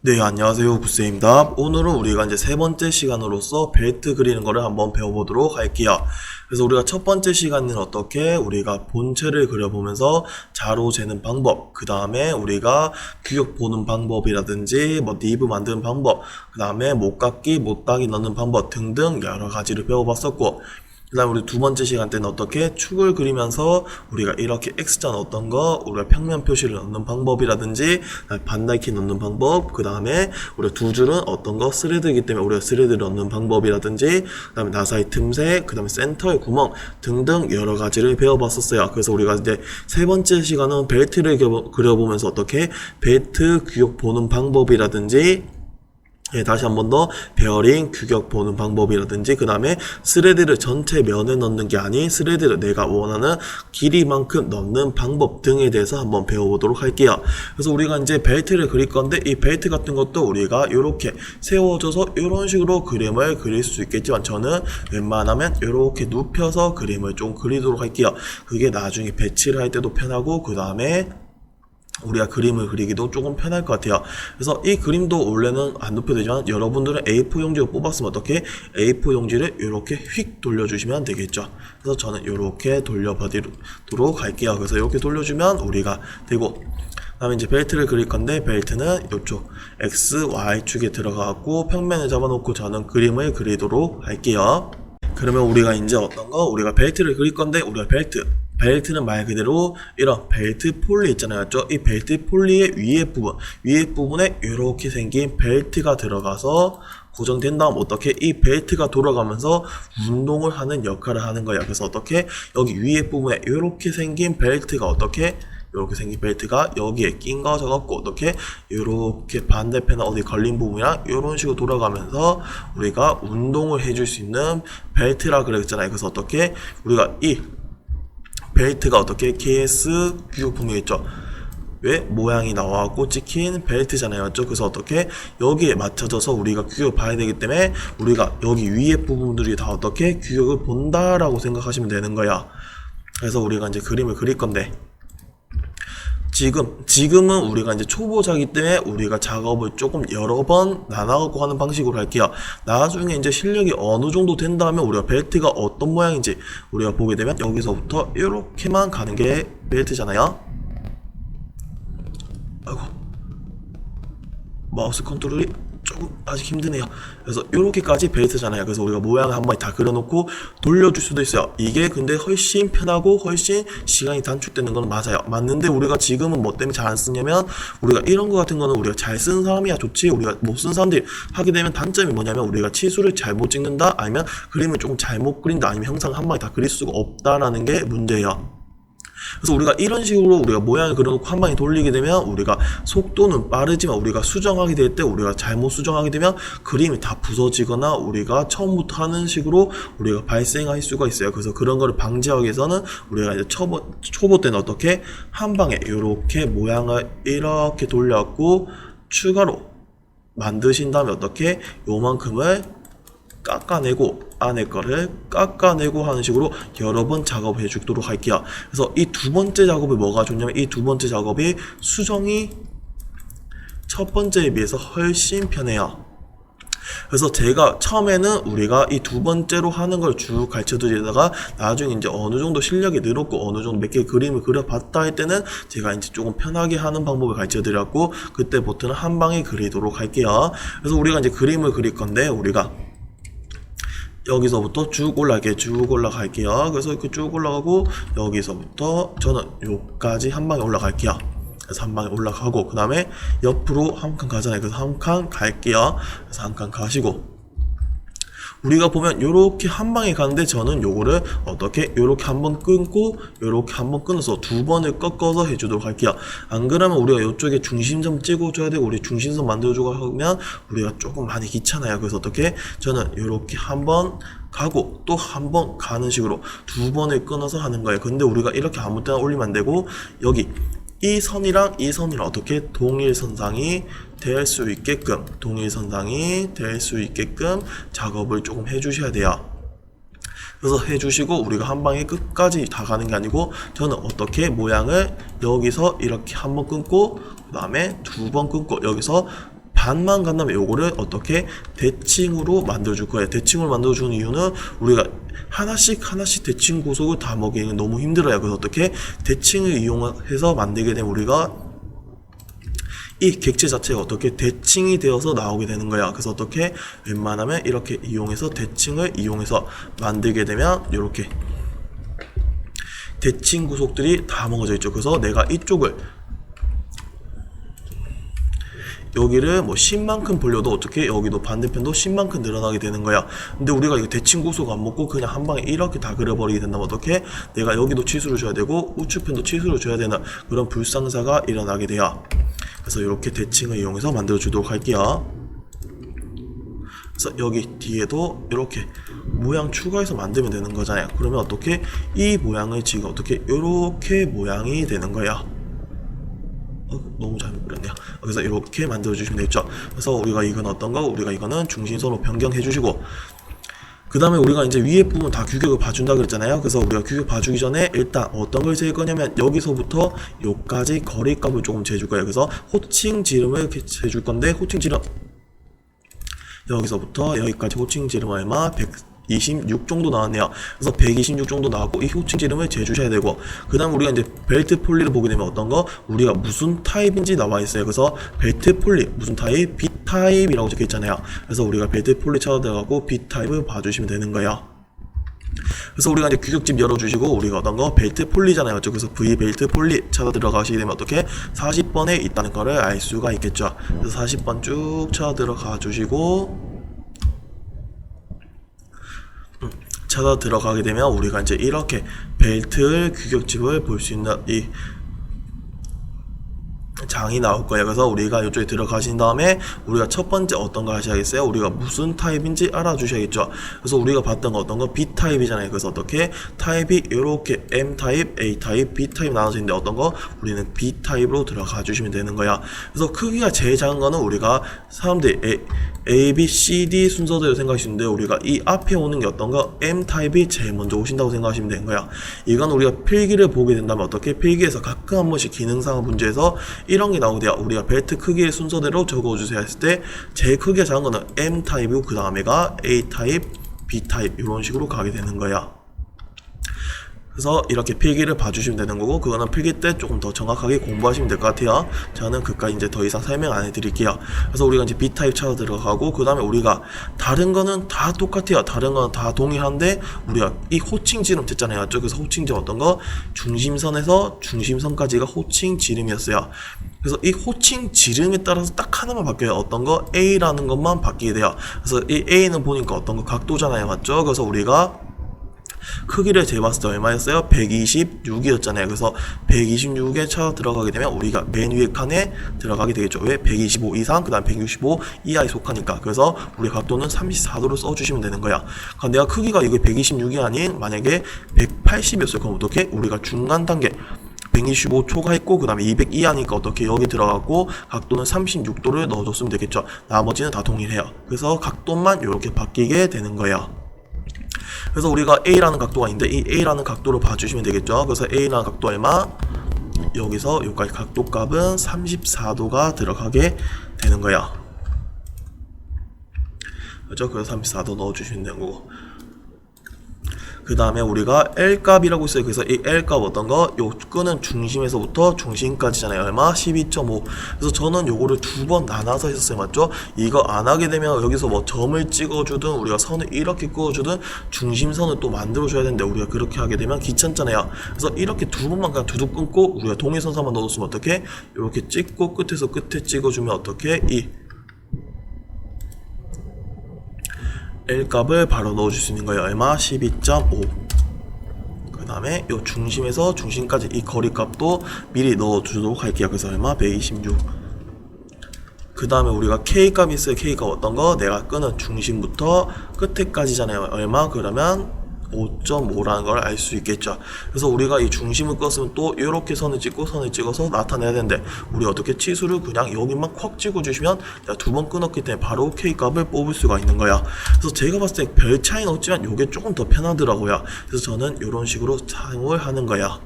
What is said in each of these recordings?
네, 안녕하세요. 구쌤입니다. 오늘은 우리가 이제 세 번째 시간으로서 벨트 그리는 거를 한번 배워보도록 할게요. 그래서 우리가 첫 번째 시간은 어떻게 우리가 본체를 그려보면서 자로 재는 방법, 그 다음에 우리가 규격 보는 방법이라든지 뭐 니브 만드는 방법, 그 다음에 못깎기, 못따기 넣는 방법 등등 여러 가지를 배워봤었고, 그 다음에 우리 두 번째 시간 때는 어떻게 축을 그리면서 우리가 이렇게 X자 넣었던 거, 우리가 평면 표시를 넣는 방법이라든지 반달키 넣는 방법, 그 다음에 우리가 두 줄은 어떤 거 스레드이기 때문에 우리가 스레드를 넣는 방법이라든지, 그 다음에 나사의 틈새, 그 다음에 센터의 구멍 등등 여러 가지를 배워봤었어요. 그래서 우리가 이제 세 번째 시간은 벨트를 그려보면서 어떻게 벨트 규격 보는 방법이라든지, 다시 한 번 더 베어링 규격 보는 방법이라든지, 그 다음에 스레드를 전체 면에 넣는 게 아닌 스레드를 내가 원하는 길이만큼 넣는 방법 등에 대해서 한번 배워보도록 할게요. 그래서 우리가 이제 벨트를 그릴 건데, 이 벨트 같은 것도 우리가 이렇게 세워져서 이런 식으로 그림을 그릴 수 있겠지만, 저는 웬만하면 이렇게 눕혀서 그림을 좀 그리도록 할게요. 그게 나중에 배치를 할 때도 편하고, 그 다음에 우리가 그림을 그리기도 조금 편할 것 같아요. 그래서 이 그림도 원래는 안 눕혀도 되지만, 여러분들은 A4 용지를 뽑았으면 어떻게 A4 용지를 이렇게 휙 돌려주시면 되겠죠. 그래서 저는 이렇게 돌려보도록 할게요. 그래서 이렇게 돌려주면 우리가 되고, 그 다음에 이제 벨트를 그릴 건데, 벨트는 이쪽 X, Y축에 들어가고 평면을 잡아놓고 저는 그림을 그리도록 할게요. 그러면 우리가 이제 어떤 거, 우리가 벨트를 그릴 건데, 우리가 벨트는 말 그대로 이런 벨트 폴리 있잖아요. 이 벨트 폴리의 위에 부분에 이렇게 생긴 벨트가 들어가서 고정된 다음 어떻게 이 벨트가 돌아가면서 운동을 하는 역할을 하는 거예요. 그래서 어떻게 여기 위에 부분에 이렇게 생긴 벨트가 어떻게 이렇게 생긴 벨트가 여기에 낀거져 갖고 어떻게 이렇게 반대편에 어디 걸린 부분이랑 이런 식으로 돌아가면서 우리가 운동을 해줄 수 있는 벨트라 그랬잖아요. 그래서 어떻게 우리가 이 벨트가 어떻게 KS 규격품이겠죠. 왜? 모양이 나와갖고 찍힌 벨트잖아요. 맞죠? 그래서 어떻게 여기에 맞춰져서 우리가 규격을 봐야 되기 때문에 우리가 여기 위에 부분들이 다 어떻게 규격을 본다라고 생각하시면 되는 거야. 그래서 우리가 이제 그림을 그릴 건데, 지금은 우리가 이제 초보자이기 때문에 우리가 작업을 조금 여러 번 나눠갖고 하는 방식으로 할게요. 나중에 이제 실력이 어느 정도 된다면 우리가 벨트가 어떤 모양인지 우리가 보게 되면 여기서부터 이렇게만 가는 게 벨트잖아요. 아이고, 마우스 컨트롤이 조금 아직 힘드네요. 그래서 이렇게까지 벨트잖아요. 그래서 우리가 모양을 한 번에 다 그려놓고 돌려줄 수도 있어요. 이게 근데 훨씬 편하고 훨씬 시간이 단축되는 건 맞아요. 맞는데 우리가 지금은 뭐 때문에 잘 안 쓰냐면, 우리가 이런 거 같은 거는 우리가 잘 쓰는 사람이야 좋지, 우리가 못 쓰는 사람들이 하게 되면 단점이 뭐냐면 우리가 치수를 잘못 찍는다, 아니면 그림을 조금 잘못 그린다, 아니면 형상을 한 번에 다 그릴 수가 없다라는 게 문제예요. 그래서 우리가 이런 식으로 우리가 모양을 그려놓고 한 방에 돌리게 되면 우리가 속도는 빠르지만 우리가 수정하게 될 때 우리가 잘못 수정하게 되면 그림이 다 부서지거나 우리가 처음부터 하는 식으로 우리가 발생할 수가 있어요. 그래서 그런 거를 방지하기 위해서는 우리가 이제 초보 때는 어떻게 한 방에 이렇게 모양을 이렇게 돌려갖고 추가로 만드신 다음에 어떻게 요만큼을 깎아내고 안에 거를 깎아내고 하는 식으로 여러 번 작업해 주도록 할게요. 그래서 이 두 번째 작업이 뭐가 좋냐면, 이 두 번째 작업이 수정이 첫 번째에 비해서 훨씬 편해요. 그래서 제가 처음에는 우리가 이 두 번째로 하는 걸 쭉 가르쳐 드리다가 나중에 이제 어느 정도 실력이 늘었고 어느 정도 몇 개 그림을 그려봤다 할 때는 제가 이제 조금 편하게 하는 방법을 가르쳐 드렸고, 그때부터는 한 방에 그리도록 할게요. 그래서 우리가 이제 그림을 그릴 건데, 우리가 여기서부터 쭉 올라갈게요. 그래서 이렇게 쭉 올라가고 여기서부터 저는 여기까지 한 방에 올라갈게요. 그래서 한 방에 올라가고, 그 다음에 옆으로 한 칸 가잖아요. 그래서 한 칸 갈게요. 그래서 한 칸 가시고, 우리가 보면 요렇게 한 방에 가는데 저는 요거를 어떻게 요렇게 한번 끊고 요렇게 한번 끊어서 두 번을 꺾어서 해주도록 할게요. 안 그러면 우리가 요쪽에 중심점 찍어줘야 되고, 우리 중심점 만들어주고 하면 우리가 조금 많이 귀찮아요. 그래서 어떻게 저는 요렇게 한번 가고 또 한 번 가는 식으로 두 번을 끊어서 하는 거예요. 근데 우리가 이렇게 아무 때나 올리면 안 되고, 여기 이 선이랑 이 선이랑 어떻게 동일선상이 될 수 있게끔 작업을 조금 해주셔야 돼요. 그래서 해주시고, 우리가 한 방에 끝까지 다 가는 게 아니고 저는 어떻게 모양을 여기서 이렇게 한 번 끊고 그 다음에 두 번 끊고 여기서 반만 간다면 요거를 어떻게 대칭으로 만들어줄 거예요. 대칭으로 만들어주는 이유는 우리가 하나씩 대칭 구속을 다 먹이는 너무 힘들어요. 그래서 어떻게 대칭을 이용해서 만들게 되면 우리가 이 객체 자체가 어떻게 대칭이 되어서 나오게 되는 거야. 그래서 어떻게 웬만하면 이렇게 이용해서 대칭을 이용해서 만들게 되면 이렇게 대칭 구속들이 다 먹어져 있죠. 그래서 내가 이쪽을 여기를 뭐 10만큼 벌려도 어떻게 여기도 반대편도 10만큼 늘어나게 되는 거야. 근데 우리가 이거 대칭 구속 안 먹고 그냥 한 방에 이렇게 다 그려버리게 된다면 어떻게 내가 여기도 치수를 줘야 되고 우측편도 치수를 줘야 되는 그런 불상사가 일어나게 돼요. 그래서 이렇게 대칭을 이용해서 만들어 주도록 할게요. 그래서 여기 뒤에도 이렇게 모양 추가해서 만들면 되는 거잖아요. 그러면 어떻게 이 모양을 지금 어떻게 이렇게 모양이 되는 거야. 너무 잘못 그렸네요. 그래서 이렇게 만들어 주시면 되겠죠. 그래서 우리가 이건 어떤 거? 우리가 이거는 중심선으로 변경해 주시고, 그 다음에 우리가 이제 위에 부분 다 규격을 봐준다 그랬잖아요. 그래서 우리가 규격 봐주기 전에 일단 어떤 걸 재일 거냐면 여기서부터 여기까지 거리값을 조금 재줄 거예요. 그래서 호칭 지름을 이렇게 재줄 건데, 호칭 지름 여기서부터 여기까지 호칭 지름 얼마? 126 정도 나왔네요. 그래서 126 정도 나왔고 이 호칭 지름을 재주셔야 되고, 그 다음 우리가 이제 벨트 폴리를 보게 되면 어떤 거? 우리가 무슨 타입인지 나와 있어요. 그래서 벨트 폴리 무슨 타입? B타입이라고 적혀 있잖아요. 그래서 우리가 벨트 폴리 찾아 들어가고 B타입을 봐주시면 되는 거예요. 그래서 우리가 이제 규격집 열어주시고, 우리가 어떤 거? 벨트 폴리잖아요. 그래서 V 벨트 폴리 찾아 들어가시게 되면 어떻게? 40번에 있다는 거를 알 수가 있겠죠. 그래서 40번 쭉 찾아 들어가 주시고, 찾아 들어가게 되면 우리가 이제 이렇게 벨트 규격집을 볼 수 있는 이 장이 나올 거예요. 그래서 우리가 이쪽에 들어가신 다음에 우리가 첫 번째 어떤 거 하셔야겠어요? 우리가 무슨 타입인지 알아주셔야겠죠. 그래서 우리가 봤던 거 어떤 거? B타입이잖아요. 그래서 어떻게 타입이 이렇게 M타입, A타입, B타입 나눠져 있는데 어떤 거? 우리는 B타입으로 들어가 주시면 되는 거야. 그래서 크기가 제일 작은 거는 우리가 사람들이 A, B, C, D 순서대로 생각하시는데, 우리가 이 앞에 오는 게 어떤 거? M타입이 제일 먼저 오신다고 생각하시면 되는 거야. 이건 우리가 필기를 보게 된다면 어떻게? 필기에서 가끔 한 번씩 기능상 문제에서 이런 게 나오게 돼요. 우리가 벨트 크기의 순서대로 적어주세요 했을 때 제일 크기가 작은 거는 M타입이고 그 다음에가 A타입, B타입 이런 식으로 가게 되는 거야. 그래서 이렇게 필기를 봐주시면 되는 거고, 그거는 필기 때 조금 더 정확하게 공부하시면 될 것 같아요. 저는 그까지 이제 더 이상 설명 안 해드릴게요. 그래서 우리가 이제 B타입 찾아 들어가고, 그 다음에 우리가 다른 거는 다 똑같아요. 다른 거는 다 동일한데 우리가 이 호칭 지름 됐잖아요. 그래서 호칭 지름 어떤 거? 중심선에서 중심선까지가 호칭 지름이었어요. 그래서 이 호칭 지름에 따라서 딱 하나만 바뀌어요. 어떤 거? A라는 것만 바뀌게 돼요. 그래서 이 A는 보니까 어떤 거? 각도잖아요. 맞죠? 그래서 우리가 크기를 재봤을 때 얼마였어요? 126이었잖아요. 그래서 126에 찾아 들어가게 되면 우리가 맨 위에 칸에 들어가게 되겠죠. 왜? 125 이상, 그 다음 165 이하에 속하니까. 그래서 우리 각도는 34도로 써주시면 되는 거야. 그럼 내가 크기가 이게 126이 아닌 만약에 180이었어요. 그럼 어떻게? 우리가 중간 단계 125 초과했고 그 다음에 200 이하니까 어떻게 여기 들어가고 각도는 36도를 넣어줬으면 되겠죠. 나머지는 다 동일해요. 그래서 각도만 이렇게 바뀌게 되는 거예요. 그래서 우리가 A라는 각도가 있는데 이 A라는 각도를 봐주시면 되겠죠. 그래서 A라는 각도 얼마? 여기서 여기까지 각도 값은 34도가 들어가게 되는 거야. 그렇죠? 그래서 34도 넣어주시면 되는 거고, 그 다음에 우리가 L값이라고 있어요. 그래서 이 L값 어떤 거? 요 끈은 중심에서부터 중심까지잖아요. 얼마? 12.5. 그래서 저는 요거를 두 번 나눠서 했었어요. 맞죠? 이거 안 하게 되면 여기서 뭐 점을 찍어주든 우리가 선을 이렇게 그어주든 중심선을 또 만들어줘야 되는데 우리가 그렇게 하게 되면 귀찮잖아요. 그래서 이렇게 두 번만 그냥 두둑 끊고 우리가 동일선상만 넣어줬으면 어떻게? 이렇게 찍고 끝에서 끝에 찍어주면 어떻게? 이 L값을 바로 넣어줄 수 있는 거예요. 얼마? 12.5. 그 다음에 요 중심에서 중심까지 이 거리값도 미리 넣어주도록 할게요. 그래서 얼마? 126. 그 다음에 우리가 K값이 있어요. K값 어떤 거? 내가 끄는 중심부터 끝에까지잖아요. 얼마? 그러면 5.5라는 걸 알 수 있겠죠. 그래서 우리가 이 중심을 껐으면 또 이렇게 선을 찍고 선을 찍어서 나타내야 되는데 우리 어떻게 치수를 그냥 여기만 콱 찍어주시면 내가 두 번 끊었기 때문에 바로 K값을 뽑을 수가 있는 거야. 그래서 제가 봤을 때 별 차이는 없지만 이게 조금 더 편하더라고요. 그래서 저는 이런 식으로 사용을 하는 거야.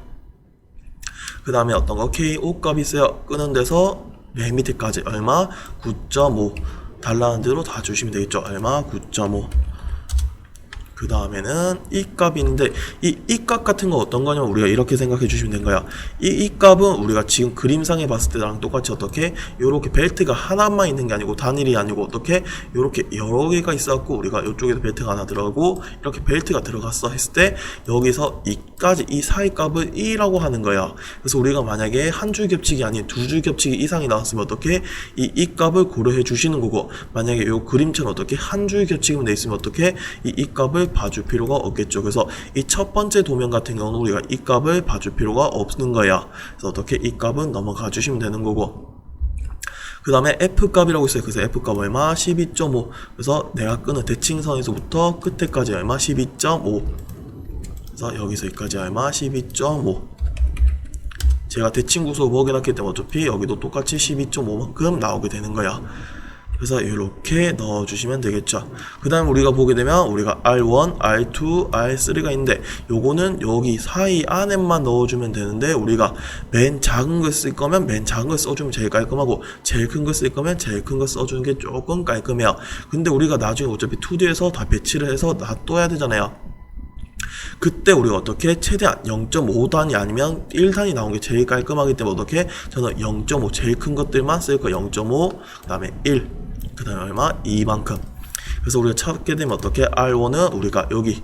그 다음에 어떤 거? KO 값이 있어요. 끄는 데서 맨 밑에까지 얼마? 9.5 달라는 대로 다 주시면 되겠죠. 얼마? 9.5. 그 다음에는 이 값인데 이 값 같은 거 어떤 거냐면 우리가 이렇게 생각해 주시면 된 거야. 이 값은 우리가 지금 그림상에 봤을 때랑 똑같이 어떻게 요렇게 벨트가 하나만 있는 게 아니고 단일이 아니고 어떻게 요렇게 여러 개가 있어갖고 우리가 이쪽에도 벨트가 하나 들어가고 이렇게 벨트가 들어갔어 했을 때 여기서 이까지 이 사이 값을 2라고 하는 거야. 그래서 우리가 만약에 한 줄 겹치기 아닌 두 줄 겹치기 이상이 나왔으면 어떻게 이 값을 고려해 주시는 거고, 만약에 요 그림처럼 어떻게 한 줄 겹치기만 돼 있으면 어떻게 이 값을 봐줄 필요가 없겠죠. 그래서 이 첫 번째 도면 같은 경우는 우리가 이 값을 봐줄 필요가 없는 거야. 그래서 어떻게 이 값은 넘어가 주시면 되는 거고, 그 다음에 F값이라고 있어요. 그래서 F값 얼마? 12.5. 그래서 내가 끄는 대칭선에서부터 끝에까지 얼마? 12.5. 그래서 여기서 여기까지 얼마? 12.5. 제가 대칭 구조 먹여놨기 때문에 어차피 여기도 똑같이 12.5만큼 나오게 되는 거야. 그래서 이렇게 넣어주시면 되겠죠. 그 다음에 우리가 보게 되면 우리가 R1, R2, R3가 있는데 요거는 여기 사이 안에만 넣어주면 되는데, 우리가 맨 작은 걸 쓸 거면 맨 작은 걸 써주면 제일 깔끔하고 제일 큰 걸 쓸 거면 제일 큰 걸 써주는 게 조금 깔끔해요. 근데 우리가 나중에 어차피 2D에서 다 배치를 해서 놔둬야 되잖아요. 그때 우리가 어떻게 최대한 0.5단이 아니면 1단이 나온 게 제일 깔끔하기 때문에 어떻게 저는 0.5 제일 큰 것들만 쓸 거. 0.5 그 다음에 1 그 다음에 얼마? 2만큼. 그래서 우리가 찾게 되면 어떻게 R1은 우리가 여기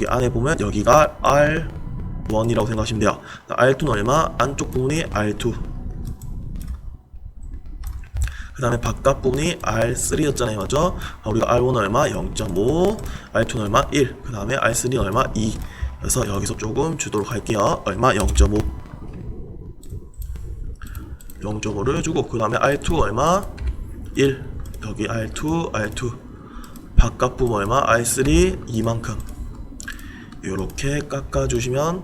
안에 보면 여기가 R1이라고 생각하시면 돼요. R2는 얼마? 안쪽 부분이 R2, 그 다음에 바깥 부분이 R3였잖아요. 맞죠? 우리가 R1은 얼마? 0.5, R2는 얼마? 1, 그 다음에 R3는 얼마? 2. 그래서 여기서 조금 주도록 할게요. 얼마? 0.5. 0.5를 주고, 그 다음에 R2 얼마? 1. 여기 R2 바깥 부분 얼마? R3 2만큼. 이렇게 깎아주시면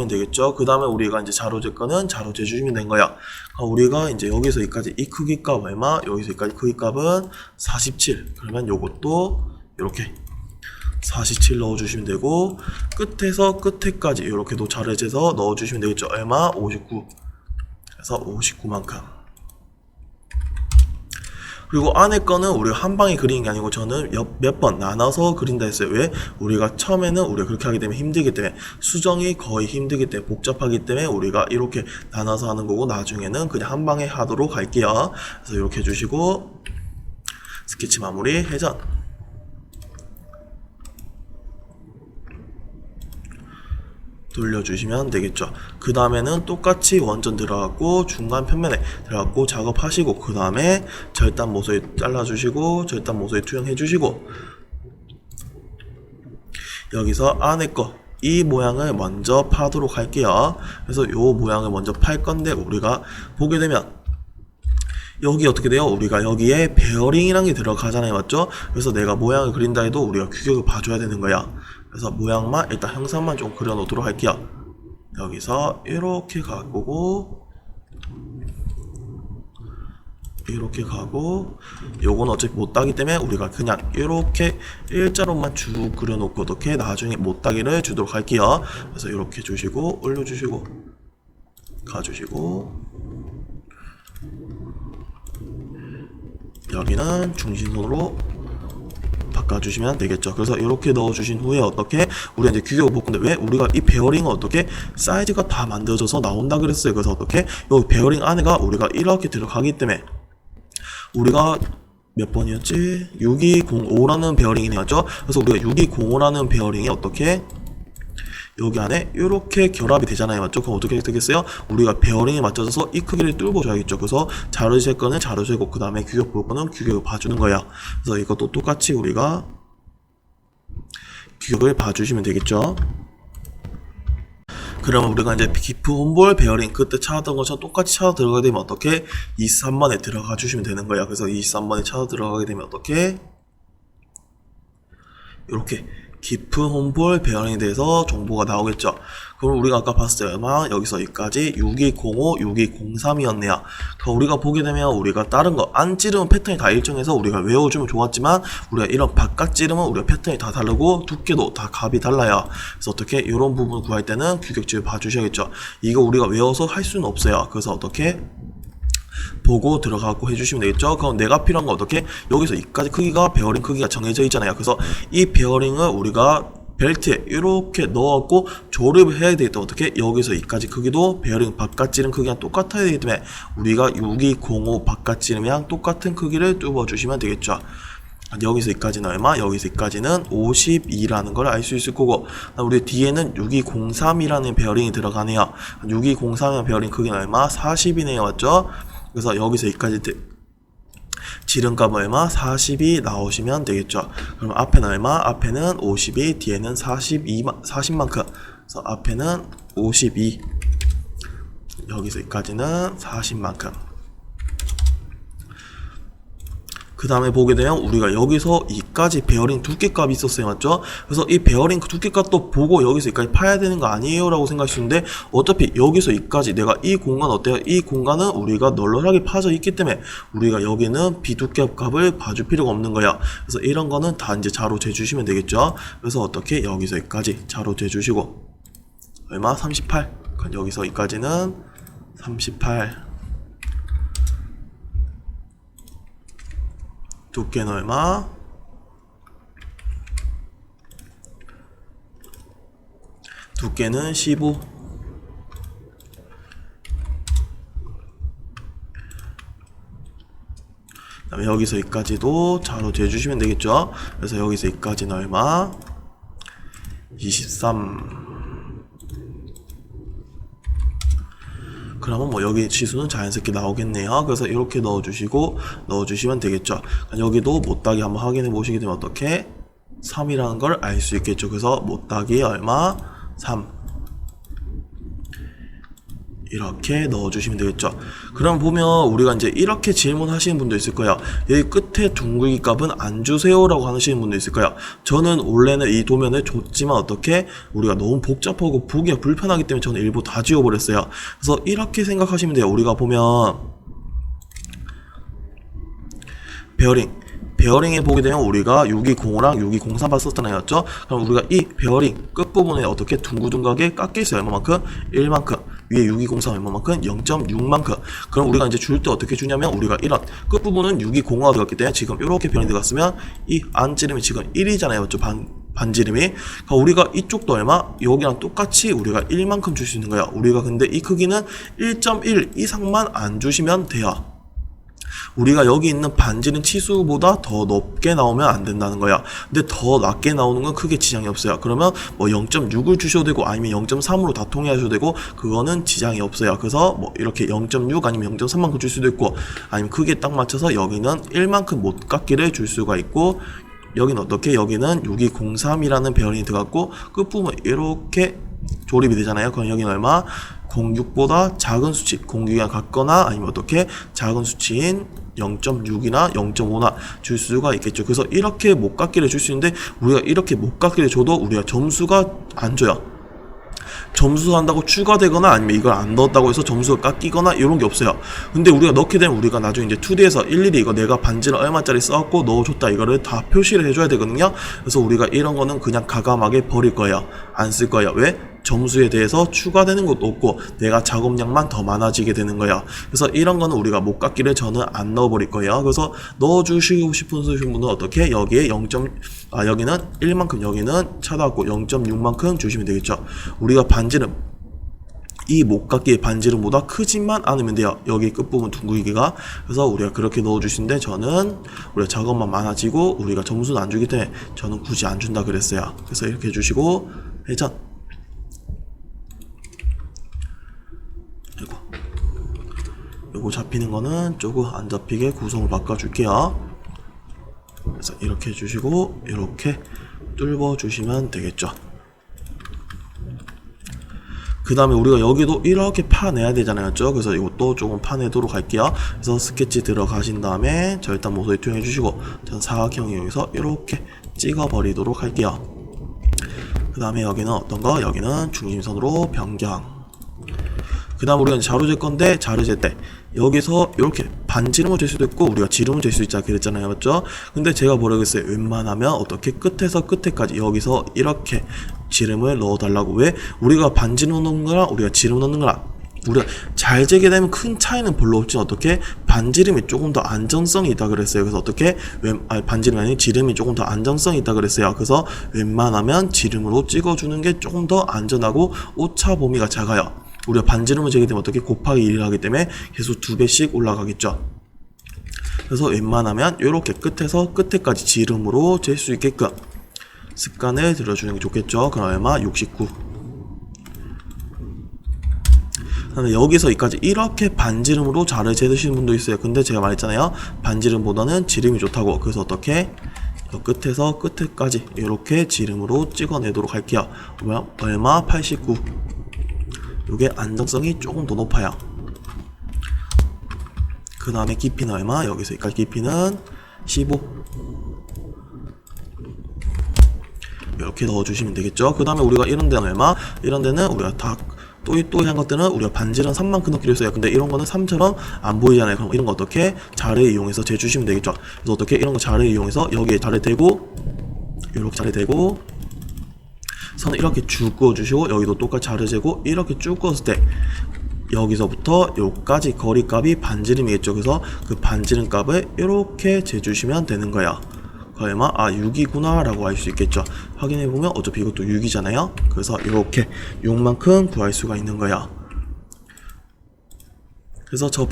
되겠죠. 그 다음에 우리가 이제 자로재 거는 자로재 주시면 된 거야. 우리가 이제 여기서 여기까지 이 크기 값 얼마? 여기서 여기까지 크기 값은 47. 그러면 요것도 이렇게 47 넣어주시면 되고, 끝에서 끝에까지 이렇게도 자로재서 넣어주시면 되겠죠. 얼마? 59. 그래서 59만큼. 그리고 안에 거는 우리가 한 방에 그리는 게 아니고 저는 몇 번 나눠서 그린다 했어요. 왜? 우리가 처음에는 우리가 그렇게 하기 때문에 힘들기 때문에, 수정이 거의 힘들기 때문에 복잡하기 때문에 우리가 이렇게 나눠서 하는 거고, 나중에는 그냥 한 방에 하도록 할게요. 그래서 이렇게 해주시고 스케치 마무리 회전 돌려주시면 되겠죠. 그 다음에는 똑같이 원전 들어갔고 중간 편면에 들어갔고 작업하시고, 그 다음에 절단 모서리 잘라주시고 절단 모서리 투영해주시고, 여기서 안에 거 이 모양을 먼저 파도록 할게요. 그래서 요 모양을 먼저 팔 건데, 우리가 보게 되면 여기 어떻게 돼요? 우리가 여기에 베어링이라는 게 들어가잖아요. 맞죠? 그래서 내가 모양을 그린다 해도 우리가 규격을 봐줘야 되는 거야. 그래서 모양만 일단 형상만 좀 그려 놓도록 할게요. 여기서 이렇게 가고 이렇게 가고, 요건 어차피 못 따기 때문에 우리가 그냥 이렇게 일자로만 쭉 그려 놓고 어떻게 나중에 못 따기를 주도록 할게요. 그래서 이렇게 주시고 올려주시고 가주시고, 여기는 중심선으로 바꿔주시면 되겠죠. 그래서 이렇게 넣어주신 후에 어떻게 우리가 이제 규격을 볼 건데, 왜 우리가 이 베어링은 어떻게 사이즈가 다 만들어져서 나온다 그랬어요. 그래서 어떻게 이 베어링 안에가 우리가 이렇게 들어가기 때문에, 우리가 몇 번이었지? 6205라는 베어링이 나왔죠. 그래서 우리가 6205라는 베어링이 어떻게 여기 안에 이렇게 결합이 되잖아요. 맞죠? 그럼 어떻게 되겠어요? 우리가 베어링에 맞춰서 이 크기를 뚫고 줘야겠죠. 그래서 자르실 거는 자르시고, 그 다음에 규격 볼 거는 규격을 봐주는 거야. 그래서 이것도 똑같이 우리가 규격을 봐주시면 되겠죠. 그러면 우리가 이제 기프 홈볼 베어링 그때 찾았던 것처럼 똑같이 찾아 들어가게 되면 어떻게 23번에 들어가 주시면 되는 거야. 그래서 23번에 찾아 들어가게 되면 어떻게 이렇게 깊은 홈볼 베어링에 대해서 정보가 나오겠죠. 그럼 우리가 아까 봤을 때 얼마? 여기서 여기까지 6205, 6203이었네요. 우리가 보게 되면 우리가 다른 거 안 찌르면 패턴이 다 일정해서 우리가 외워주면 좋았지만 우리가 이런 바깥 찌르면 우리가 패턴이 다 다르고 두께도 다 값이 달라요. 그래서 어떻게 이런 부분 구할 때는 규격집을 봐주셔야겠죠. 이거 우리가 외워서 할 수는 없어요. 그래서 어떻게 보고 들어가고 해주시면 되겠죠. 그럼 내가 필요한 건 어떻게? 여기서 이까지 크기가 베어링 크기가 정해져 있잖아요. 그래서 이 베어링을 우리가 벨트에 이렇게 넣었고 조립을 해야 되기 때문에 어떻게? 여기서 이까지 크기도 베어링 바깥 지름 크기랑 똑같아야 되기 때문에 우리가 6205 바깥 지름이랑 똑같은 크기를 뚫어 주시면 되겠죠. 여기서 이까지는 얼마? 여기서 이까지는 52라는 걸 알 수 있을 거고, 우리 뒤에는 6203이라는 베어링이 들어가네요. 6203이라는 베어링 크기는 얼마? 40이네요. 맞죠? 그래서 여기서 여기까지 지름값 얼마? 40이 나오시면 되겠죠. 그럼 앞에는 얼마? 앞에는 52, 뒤에는 40만큼. 그래서 앞에는 52, 여기서 여기까지는 40만큼. 그 다음에 보게 되면 우리가 여기서 이까지 베어링 두께값이 있었어요. 맞죠? 그래서 이 베어링 두께값도 보고 여기서 여기까지 파야 되는 거 아니에요? 라고 생각하시는데 어차피 여기서 여기까지 내가 이 공간 어때요? 이 공간은 우리가 널널하게 파져 있기 때문에 우리가 여기는 비두께값을 봐줄 필요가 없는 거야. 그래서 이런 거는 다 이제 자로 재주시면 되겠죠? 그래서 어떻게 여기서 여기까지 자로 재주시고 얼마? 38. 그럼 여기서 여기까지는 38. 두께는 얼마? 두께는 15. 그다음에 여기서 여기까지도 자로 재주시면 되겠죠. 그래서 여기서 여기까지는 얼마? 23. 그러면 뭐 여기 지수는 자연스럽게 나오겠네요. 그래서 이렇게 넣어주시면 되겠죠. 여기도 못따기 한번 확인해 보시게 되면 어떻게 3이라는 걸 알 수 있겠죠. 그래서 못따기 얼마? 3. 이렇게 넣어주시면 되겠죠. 그럼 보면 우리가 이제 이렇게 질문하시는 분도 있을 거예요. 여기 끝에 둥글기 값은 안 주세요 라고 하시는 분도 있을 거예요. 저는 원래는 이 도면을 줬지만 어떻게 우리가 너무 복잡하고 보기가 불편하기 때문에 저는 일부 다 지워버렸어요. 그래서 이렇게 생각하시면 돼요. 우리가 보면 베어링에 보게 되면 우리가 6205랑 6203 봤었잖아요. 그럼 우리가 이 베어링 끝부분에 어떻게 둥글둥글하게 깎여 있어요. 얼마만큼? 1만큼. 위에 6203 얼마만큼? 0.6만큼. 그럼 우리가 이제 줄 때 어떻게 주냐면 우리가 이런 끝부분은 6205가 들어갔기 때문에 지금 이렇게 변이 들어갔으면 이 안지름이 지금 1이잖아요. 맞죠? 반지름이. 그러니까 우리가 이쪽도 얼마? 여기랑 똑같이 우리가 1만큼 줄 수 있는 거야. 우리가 근데 이 크기는 1.1 이상만 안 주시면 돼요. 우리가 여기 있는 반지름 치수보다 더 높게 나오면 안 된다는 거야. 근데 더 낮게 나오는 건 크게 지장이 없어요. 그러면 뭐 0.6을 주셔도 되고 아니면 0.3으로 다 통일하셔도 되고 그거는 지장이 없어요. 그래서 뭐 이렇게 0.6 아니면 0.3만큼 줄 수도 있고 아니면 크기에 딱 맞춰서 여기는 1만큼 못 깎기를 줄 수가 있고 여기는 어떻게? 여기는 6203이라는 베어링이 들어갔고 끝부분 이렇게 조립이 되잖아요. 그럼 여기는 얼마? 06보다 작은 수치, 06이랑 같거나 아니면 어떻게 작은 수치인 0.6이나 0.5나 줄 수가 있겠죠. 그래서 이렇게 못 깎기를 줄 수 있는데 우리가 이렇게 못 깎기를 줘도 우리가 점수가 안 줘요. 점수 한다고 추가되거나 아니면 이걸 안 넣었다고 해서 점수가 깎이거나 이런 게 없어요. 근데 우리가 넣게 되면 우리가 나중에 이제 2D에서 일일이 이거 내가 반지를 얼마짜리 써갖고 넣어줬다 이거를 다 표시를 해줘야 되거든요. 그래서 우리가 이런 거는 그냥 가감하게 버릴 거예요. 안 쓸 거예요. 왜? 점수에 대해서 추가되는 것도 없고 내가 작업량만 더 많아지게 되는 거예요. 그래서 이런 거는 우리가 못 깎기를 저는 안 넣어버릴 거예요. 그래서 넣어주시고 싶은 분은 어떻게? 여기에 여기는 1만큼 여기는 찾아갖고 0.6만큼 주시면 되겠죠. 우리가 반지름 이 못 깎기의 반지름보다 크지만 않으면 돼요. 여기 끝부분 둥글기가. 그래서 우리가 그렇게 넣어주시는데 저는 우리가 작업만 많아지고 우리가 점수는 안 주기 때문에 저는 굳이 안 준다 그랬어요. 그래서 이렇게 해주시고 회전. 요거 잡히는 거는 조금 안 잡히게 구성을 바꿔줄게요. 그래서 이렇게 해주시고 이렇게 뚫어 주시면 되겠죠. 그 다음에 우리가 여기도 이렇게 파내야 되잖아요. 그래서 이것도 조금 파내도록 할게요. 그래서 스케치 들어가신 다음에 저 일단 모서리 투영해 주시고 전 사각형이 여기서 이렇게 찍어 버리도록 할게요. 그 다음에 여기는 어떤 거? 여기는 중심선으로 변경. 그 다음 우리가 자로 잴 건데, 자로 잴 때 여기서 이렇게 반지름을 잴 수도 있고 우리가 지름을 잴 수 있자 그랬잖아요, 맞죠? 근데 제가 뭐라고 했어요? 웬만하면 어떻게 끝에서 끝에까지 여기서 이렇게 지름을 넣어 달라고. 왜? 우리가 반지름 넣는 거랑 우리가 지름 넣는 거랑 우리가 잘 재게 되면 큰 차이는 별로 없지만 어떻게 반지름이 조금 더 안정성이 있다 그랬어요. 그래서 어떻게 반지름이 아닌 지름이 조금 더 안정성이 있다 그랬어요. 그래서 웬만하면 지름으로 찍어주는 게 조금 더 안전하고 오차 범위가 작아요. 우리가 반지름을 재게 되면 어떻게 곱하기 1을 하기 때문에 계속 2배씩 올라가겠죠. 그래서 웬만하면 이렇게 끝에서 끝에까지 지름으로 잴 수 있게끔 습관을 들여주는 게 좋겠죠. 그럼 얼마? 69. 그다음에 여기서 여기까지 이렇게 반지름으로 자를 재드시는 분도 있어요. 근데 제가 말했잖아요, 반지름보다는 지름이 좋다고. 그래서 어떻게 끝에서 끝에까지 이렇게 지름으로 찍어내도록 할게요. 얼마? 89. 이게 안정성이 조금 더 높아요. 그 다음에 깊이는 얼마? 여기서 여기까지 깊이는 15. 이렇게 넣어주시면 되겠죠. 그 다음에 우리가 이런 데는 얼마? 이런 데는 우리가 다 또한 것들은 우리가 반지름 3만큼 넣기로 했어요. 근데 이런 거는 3처럼 안 보이잖아요. 그럼 이런 거 어떻게? 자를 이용해서 재주시면 되겠죠. 그래서 어떻게? 이런 거 자를 이용해서 여기에 자를 대고, 이렇게 자를 대고, 선을 이렇게 쭉 그어주시고, 여기도 똑같이 자를 재고, 이렇게 쭉 그었을 때, 여기서부터 여기까지 거리값이 반지름이겠죠. 그래서 그 반지름 값을 이렇게 재주시면 되는 거야. 얼마? 아, 6이구나 라고 알 수 있겠죠. 확인해보면 어차피 이것도 6이잖아요. 그래서 이렇게 6만큼 구할 수가 있는 거야. 그래서 저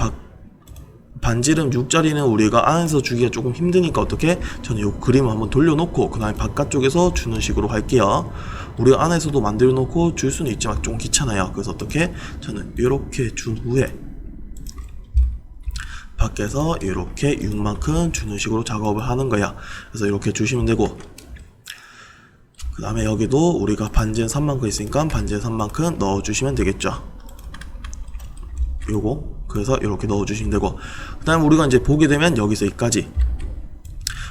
반지름 6짜리는 우리가 안에서 주기가 조금 힘드니까 어떻게? 저는 이 그림을 한번 돌려놓고 그 다음에 바깥쪽에서 주는 식으로 할게요. 우리가 안에서도 만들어 놓고 줄 수는 있지만 좀 귀찮아요. 그래서 어떻게? 저는 이렇게 준 후에 밖에서 이렇게 6만큼 주는 식으로 작업을 하는 거야. 그래서 이렇게 주시면 되고, 그 다음에 여기도 우리가 반지름 3만큼 있으니까 반지름 3만큼 넣어주시면 되겠죠. 요거. 그래서 이렇게 넣어주시면 되고, 그 다음에 우리가 이제 보게 되면 여기서 여기까지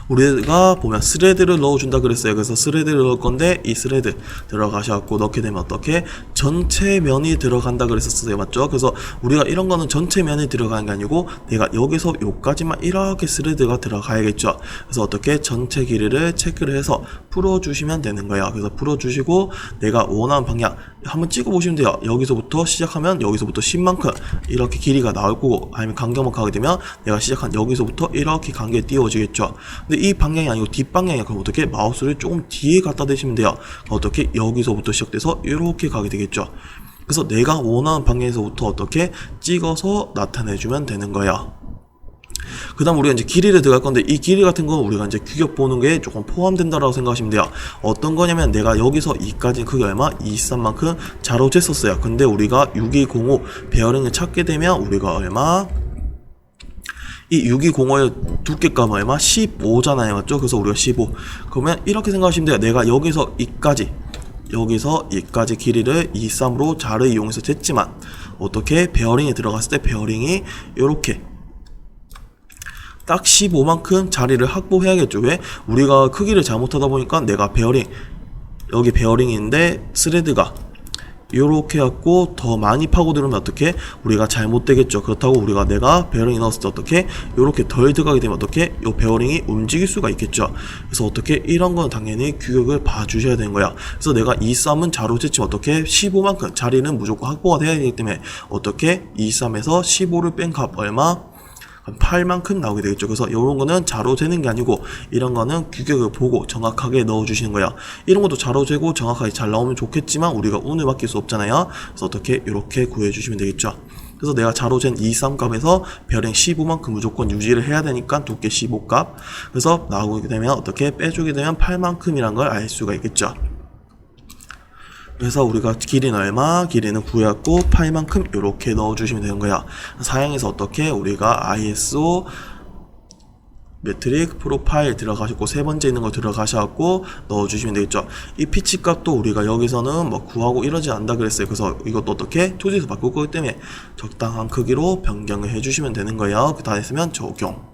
우리가 보면 스레드를 넣어준다 그랬어요. 그래서 스레드를 넣을 건데 이 스레드 들어가셔갖고 넣게 되면 어떻게? 전체 면이 들어간다 그랬었어요. 맞죠? 그래서 우리가 이런 거는 전체 면이 들어가는 게 아니고 내가 여기서 요까지만 이렇게 스레드가 들어가야겠죠. 그래서 어떻게? 전체 길이를 체크를 해서 풀어주시면 되는 거예요. 그래서 풀어주시고 내가 원하는 방향 한번 찍어보시면 돼요. 여기서부터 시작하면 여기서부터 10만큼 이렇게 길이가 나올 거고, 아니면 간격만 가게 되면 내가 시작한 여기서부터 이렇게 간격이 띄워지겠죠. 근데 이 방향이 아니고 뒷방향이야. 그럼 어떻게? 마우스를 조금 뒤에 갖다 대시면 돼요. 어떻게? 여기서부터 시작돼서 이렇게 가게 되겠죠. 그래서 내가 원하는 방향에서부터 어떻게? 찍어서 나타내주면 되는 거야. 그 다음 우리가 이제 길이를 들어갈 건데, 이 길이 같은 건 우리가 이제 규격 보는 게 조금 포함된다라고 생각하시면 돼요. 어떤 거냐면 내가 여기서 2까지 크기 얼마? 23만큼 자로 쟀었어요. 근데 우리가 6205 베어링을 찾게 되면 우리가 얼마? 이 6205의 두께값은 얼마? 15잖아요. 맞죠? 그래서 우리가 15. 그러면 이렇게 생각하시면 돼요. 내가 여기서 2까지 길이를 23으로 자를 이용해서 쟀지만 어떻게? 베어링이 들어갔을 때 베어링이 이렇게 딱 15만큼 자리를 확보해야겠죠. 왜? 우리가 크기를 잘못하다 보니까 내가 여기 베어링인데 스레드가 요렇게 해갖고 더 많이 파고 들으면 어떻게? 우리가 잘못되겠죠. 그렇다고 우리가 내가 베어링이 넣었을 때 어떻게? 요렇게 덜 들어가게 되면 어떻게? 요 베어링이 움직일 수가 있겠죠. 그래서 어떻게? 이런 건 당연히 규격을 봐주셔야 되는 거야. 그래서 내가 23은 자로 쟀지만 어떻게? 15만큼 자리는 무조건 확보가 돼야 되기 때문에 어떻게? 23에서 15를 뺀 값 얼마? 8만큼 나오게 되겠죠. 그래서 이런 거는 자로 재는 게 아니고 이런 거는 규격을 보고 정확하게 넣어주시는 거야. 이런 것도 자로 재고 정확하게 잘 나오면 좋겠지만 우리가 운을 맡길 수 없잖아요. 그래서 어떻게? 이렇게 구해주시면 되겠죠. 그래서 내가 자로 잰 23 값에서 베어링 15만큼 무조건 유지를 해야 되니까 두께 15 값. 그래서 나오게 되면 어떻게? 빼주게 되면 8만큼이란 걸 알 수가 있겠죠. 그래서 우리가 길이는 얼마? 길이는 구해갖고 8만큼 이렇게 넣어주시면 되는 거야. 사양에서 어떻게? 우리가 ISO 메트릭 프로파일 들어가셨고 세 번째 있는 거 들어가셔갖고 넣어주시면 되겠죠. 이 피치 값도 우리가 여기서는 뭐 구하고 이러지 않는다 그랬어요. 그래서 이것도 어떻게? 투지에서 바꿀 거기 때문에 적당한 크기로 변경을 해주시면 되는 거예요. 그 다 했으면 적용.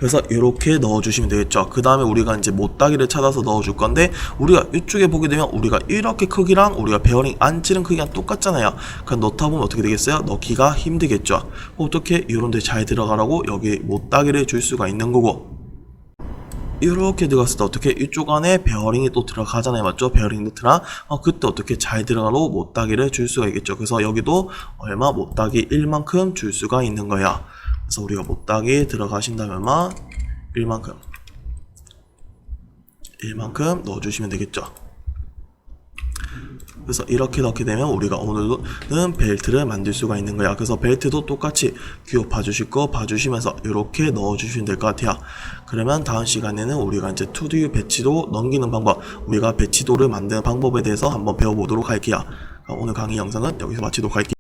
그래서 이렇게 넣어주시면 되겠죠. 그 다음에 우리가 이제 못따기를 찾아서 넣어줄 건데, 우리가 이쪽에 보게 되면 우리가 이렇게 크기랑 우리가 베어링 안 찌른 크기랑 똑같잖아요. 그럼 넣다 보면 어떻게 되겠어요? 넣기가 힘들겠죠. 어떻게 이런 데 잘 들어가라고 여기 못따기를 줄 수가 있는 거고, 이렇게 들어갔을 때 어떻게 이쪽 안에 베어링이 또 들어가잖아요. 맞죠? 베어링 넣더라. 그때 어떻게 잘 들어가로 못따기를 줄 수가 있겠죠. 그래서 여기도 얼마 못따기 1만큼 줄 수가 있는 거야. 그래서 우리가 못따기 들어가신다면 얼마? 1만큼 넣어주시면 되겠죠. 그래서 이렇게 넣게 되면 우리가 오늘은 벨트를 만들 수가 있는 거야. 그래서 벨트도 똑같이 귀엽 봐주실 거 봐주시면서 이렇게 넣어주시면 될 것 같아요. 그러면 다음 시간에는 우리가 이제 투두 배치도 넘기는 방법, 우리가 배치도를 만드는 방법에 대해서 한번 배워보도록 할게요. 오늘 강의 영상은 여기서 마치도록 할게요.